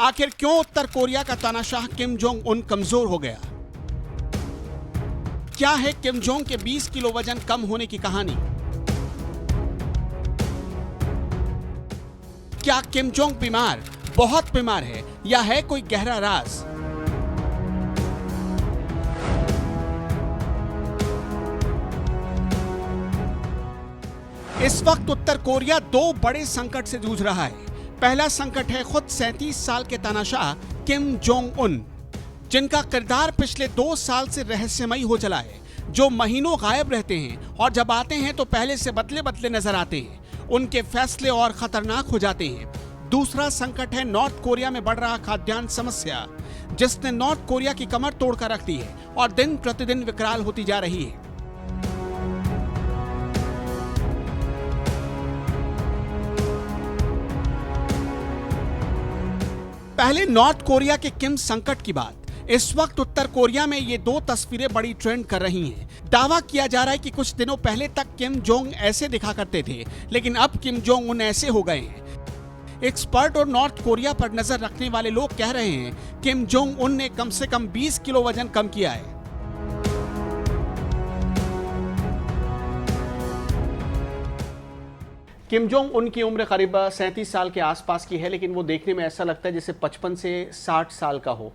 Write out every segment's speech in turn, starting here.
आखिर क्यों उत्तर कोरिया का तानाशाह किम जोंग उन कमजोर हो गया? क्या है किम जोंग के 20 किलो वजन कम होने की कहानी? क्या किम जोंग बीमार, बहुत बीमार है, या है कोई गहरा राज? इस वक्त उत्तर कोरिया दो बड़े संकट से जूझ रहा है। पहला संकट है खुद 37 साल के तानाशाह किम जोंग उन, जिनका किरदार पिछले 2 साल से रहस्यमयी हो चला है, जो महीनों गायब रहते हैं और जब आते हैं तो पहले से बदले बदले नजर आते हैं। उनके फैसले और खतरनाक हो जाते हैं। दूसरा संकट है नॉर्थ कोरिया में बढ़ रहा खाद्यान्न समस्या, जिसने नॉर्थ कोरिया की कमर तोड़कर रख दी है और दिन प्रतिदिन विकराल होती जा रही है। पहले नॉर्थ कोरिया के किम संकट की बात। इस वक्त उत्तर कोरिया में ये दो तस्वीरें बड़ी ट्रेंड कर रही हैं। दावा किया जा रहा है कि कुछ दिनों पहले तक किम जोंग ऐसे दिखा करते थे, लेकिन अब किम जोंग उन ऐसे हो गए हैं। एक्सपर्ट और नॉर्थ कोरिया पर नजर रखने वाले लोग कह रहे हैं किम जोंग उन ने कम से कम 20 किलो वजन कम किया है। किम जोंग उन की उम्र करीब 37 साल के आसपास की है, लेकिन वो देखने में ऐसा लगता है जैसे 55 से 60 साल का हो।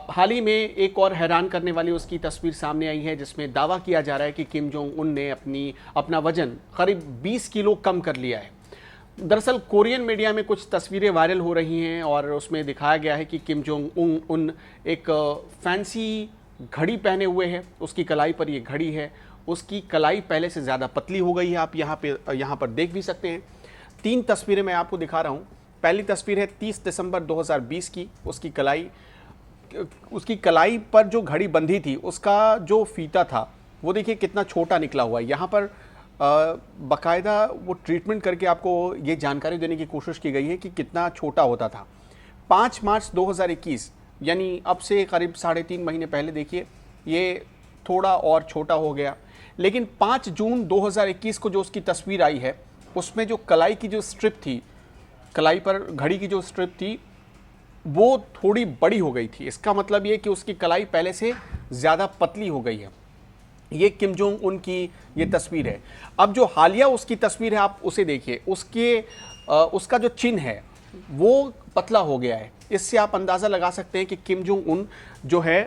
हाल ही में एक और हैरान करने वाली उसकी तस्वीर सामने आई है, जिसमें दावा किया जा रहा है कि किम जोंग उन ने अपना वजन करीब 20 किलो कम कर लिया है। दरअसल कोरियन मीडिया में कुछ तस्वीरें वायरल हो रही हैं और उसमें दिखाया गया है कि किम जोंग उन एक फैंसी घड़ी पहने हुए है। उसकी कलाई पर ये घड़ी है, उसकी कलाई पहले से ज़्यादा पतली हो गई है। आप यहाँ पर देख भी सकते हैं। 3 तस्वीरें मैं आपको दिखा रहा हूँ। पहली तस्वीर है 30 दिसंबर 2020 की। उसकी कलाई पर जो घड़ी बंधी थी, उसका जो फीता था वो देखिए कितना छोटा निकला हुआ है। यहाँ पर बाकायदा वो ट्रीटमेंट करके आपको ये जानकारी देने की कोशिश की गई है कि कितना छोटा होता था। 5 मार्च 2021 यानी अब से करीब 3.5 महीने पहले देखिए ये थोड़ा और छोटा हो गया। लेकिन 5 जून 2021 को जो उसकी तस्वीर आई है, उसमें जो कलाई की जो स्ट्रिप थी, कलाई पर घड़ी की जो स्ट्रिप थी, वो थोड़ी बड़ी हो गई थी। इसका मतलब ये कि उसकी कलाई पहले से ज़्यादा पतली हो गई है। ये किम जोंग उन की ये तस्वीर है। अब जो हालिया उसकी तस्वीर है, आप उसे देखिए। उसका जो चिन्ह है वो पतला हो गया है। इससे आप अंदाज़ा लगा सकते हैं कि किम जोंग उन जो है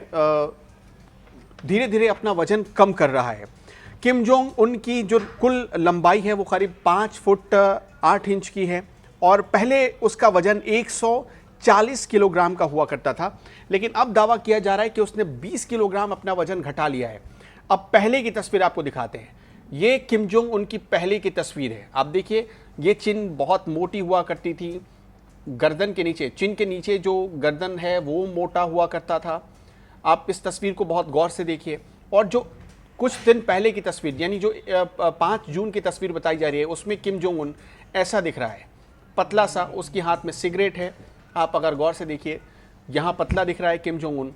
धीरे धीरे अपना वजन कम कर रहा है। किम जोंग उन की जो कुल लंबाई है वो करीब 5 फुट 8 इंच की है और पहले उसका वजन 140 किलोग्राम का हुआ करता था। लेकिन अब दावा किया जा रहा है कि उसने 20 किलोग्राम अपना वजन घटा लिया है। अब पहले की तस्वीर आपको दिखाते हैं। ये किम जोंग उन की पहले की तस्वीर है। आप देखिए, ये चिन बहुत मोटी हुआ करती थी। गर्दन के नीचे, चिन के नीचे जो गर्दन है वो मोटा हुआ करता था। आप इस तस्वीर को बहुत गौर से देखिए। और जो कुछ दिन पहले की तस्वीर यानी जो 5 जून की तस्वीर बताई जा रही है, उसमें किम जोंग उन ऐसा दिख रहा है, पतला सा। उसके हाथ में सिगरेट है। आप अगर गौर से देखिए, यहाँ पतला दिख रहा है किम जोंग उन।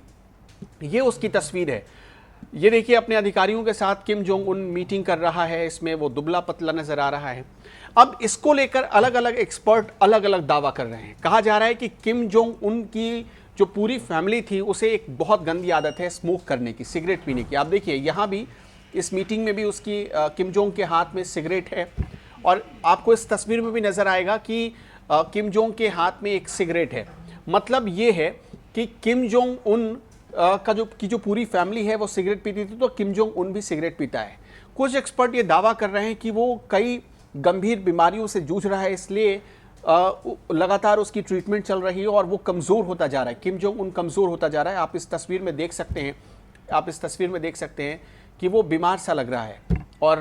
ये उसकी तस्वीर है। ये देखिए, अपने अधिकारियों के साथ किम जोंग उन मीटिंग कर रहा है। इसमें वो दुबला पतला नजर आ रहा है। अब इसको लेकर अलग अलग एक्सपर्ट अलग अलग दावा कर रहे हैं। कहा जा रहा है कि किम जोंग उन की जो पूरी फैमिली थी, उसे एक बहुत गंदी आदत है स्मोक करने की, सिगरेट पीने की। आप देखिए, यहाँ भी इस मीटिंग में भी उसकी किम जोंग के हाथ में सिगरेट है और आपको इस तस्वीर में भी नजर आएगा कि किम जोंग के हाथ में एक सिगरेट है। मतलब ये है कि किम जोंग उन का जो पूरी फैमिली है वो सिगरेट पीती थी, तो किम जोंग उन भी सिगरेट पीता है। कुछ एक्सपर्ट ये दावा कर रहे हैं कि वो कई गंभीर बीमारियों से जूझ रहा है, इसलिए लगातार उसकी ट्रीटमेंट चल रही है और वो कमज़ोर होता जा रहा है। किम जोंग उन कमज़ोर होता जा रहा है। आप इस तस्वीर में देख सकते हैं कि वो बीमार सा लग रहा है। और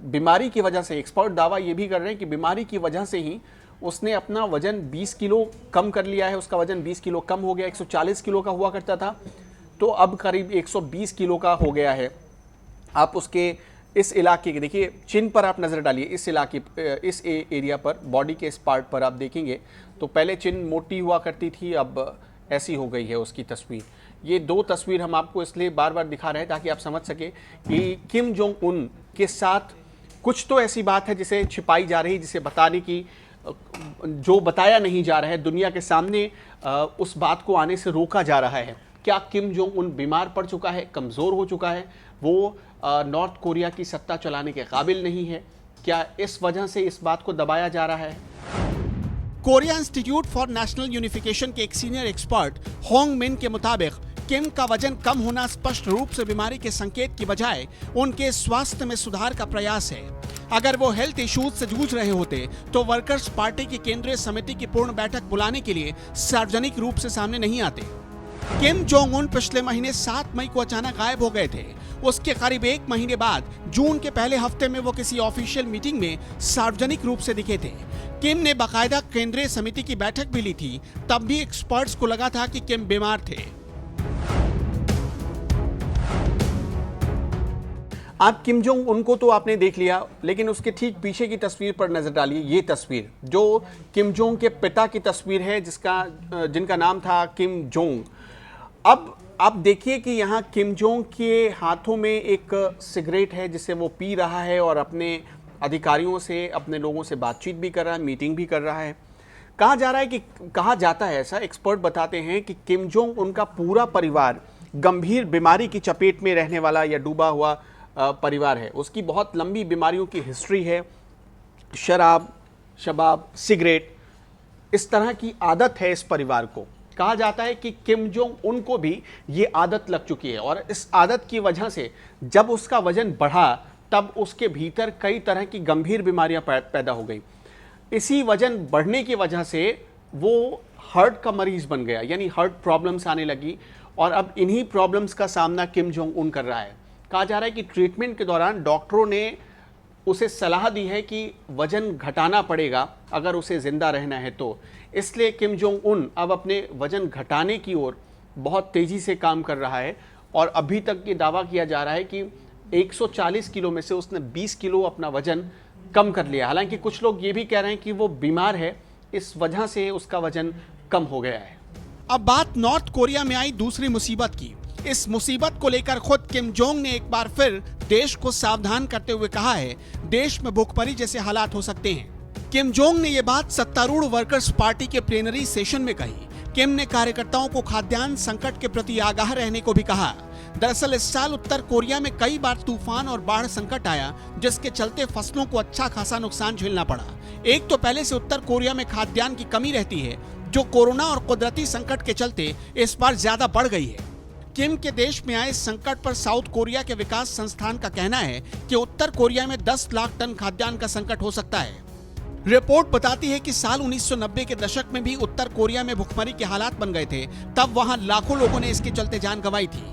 बीमारी की वजह से एक्सपर्ट दावा ये भी कर रहे हैं कि बीमारी की वजह से ही उसने अपना वजन 20 किलो कम कर लिया है। उसका वजन 20 किलो कम हो गया। 140 किलो का हुआ करता था, तो अब करीब 120 किलो का हो गया है। आप उसके इस इलाके के देखिए, चिन पर आप नज़र डालिए। इस एरिया पर, बॉडी के इस पार्ट पर आप देखेंगे तो पहले चिन मोटी हुआ करती थी, अब ऐसी हो गई है उसकी तस्वीर। ये 2 तस्वीर हम आपको इसलिए बार बार दिखा रहे हैं ताकि आप समझ सके कि किम जोंग उन के साथ कुछ तो ऐसी बात है जिसे छिपाई जा रही, जिसे बताने की जो बताया नहीं जा रहा है दुनिया के सामने, उस बात को आने से रोका जा रहा है। क्या किम जोंग उन बीमार पड़ चुका है, कमज़ोर हो चुका है, वो नॉर्थ कोरिया की सत्ता चलाने के काबिल नहीं है? क्या इस वजह से इस बात को दबाया जा रहा है? Korea institute for national unification के एक सीनियर एक्सपर्ट होंग मिन के मुताबिक किम का वजन कम होना स्पष्ट रूप से बीमारी के संकेत की बजाय उनके स्वास्थ्य में सुधार का प्रयास है। अगर वो हेल्थ इश्यूज से जूझ रहे होते तो वर्कर्स पार्टी की केंद्रीय समिति की पूर्ण बैठक बुलाने के लिए सार्वजनिक रूप से सामने नहीं आते। किम जोंग उन पिछले महीने 7 मई को अचानक गायब हो गए थे। उसके करीब 1 महीने बाद जून के पहले हफ्ते में वो किसी ऑफिशियल मीटिंग में सार्वजनिक रूप से दिखे थे। किम ने बाकायदा केंद्रीय समिति की बैठक भी ली थी, तब भी एक्सपर्ट्स को लगा था कि किम बीमार थे। आप किम जोंग उनको तो आपने देख लिया, लेकिन उसके ठीक पीछे की तस्वीर पर नजर डालिए। ये तस्वीर जो किम जोंग के पिता की तस्वीर है, जिनका नाम था किम जोंग। अब आप देखिए कि यहाँ किम जोंग के हाथों में एक सिगरेट है जिसे वो पी रहा है और अपने अधिकारियों से, अपने लोगों से बातचीत भी कर रहा है, मीटिंग भी कर रहा है। कहा जा रहा है कि, कहा जाता है ऐसा, एक्सपर्ट बताते हैं कि किम जोंग उनका पूरा परिवार गंभीर बीमारी की चपेट में रहने वाला या डूबा हुआ परिवार है। उसकी बहुत लंबी बीमारियों की हिस्ट्री है, शराब, सिगरेट, इस तरह की आदत है इस परिवार को। कहा जाता है कि किम जोंग उनको भी ये आदत लग चुकी है और इस आदत की वजह से जब उसका वजन बढ़ा तब उसके भीतर कई तरह की गंभीर बीमारियां पैदा हो गई। इसी वजन बढ़ने की वजह से वो हार्ट का मरीज बन गया, यानी हार्ट प्रॉब्लम्स आने लगी और अब इन्हीं प्रॉब्लम्स का सामना किम जोंग उन कर रहा है। कहा जा रहा है कि ट्रीटमेंट के दौरान डॉक्टरों ने उसे सलाह दी है कि वजन घटाना पड़ेगा अगर उसे जिंदा रहना है तो। इसलिए किम जोंग उन अब अपने वजन घटाने की ओर बहुत तेजी से काम कर रहा है और अभी तक ये दावा किया जा रहा है कि 140 किलो में से उसने 20 किलो अपना वजन कम कर लिया। हालांकि कुछ लोग ये भी कह रहे हैं कि वो बीमार है, इस वजह से उसका वजन कम हो गया है। अब बात नॉर्थ कोरिया में आई दूसरी मुसीबत की। इस मुसीबत को लेकर खुद किम जोंग ने एक बार फिर देश को सावधान करते हुए कहा है, देश में भूखमरी जैसे हालात हो सकते हैं। किम जोंग ने ये बात सत्तारूढ़ वर्कर्स पार्टी के प्लेनरी सेशन में कही। किम ने कार्यकर्ताओं को खाद्यान्न संकट के प्रति आगाह रहने को भी कहा। दरअसल इस साल उत्तर कोरिया में कई बार तूफान और बाढ़ संकट आया, जिसके चलते फसलों को अच्छा खासा नुकसान झेलना पड़ा। एक तो पहले से उत्तर कोरिया में खाद्यान्न की कमी रहती है, जो कोरोना और कुदरती संकट के चलते इस बार ज्यादा बढ़ गई है। किम के देश में आए संकट पर साउथ कोरिया के विकास संस्थान का कहना है कि उत्तर कोरिया में 10 लाख टन खाद्यान्न का संकट हो सकता है। रिपोर्ट बताती है कि साल 1990 के दशक में भी उत्तर कोरिया में भुखमरी के हालात बन गए थे, तब वहां लाखों लोगों ने इसके चलते जान गंवाई थी।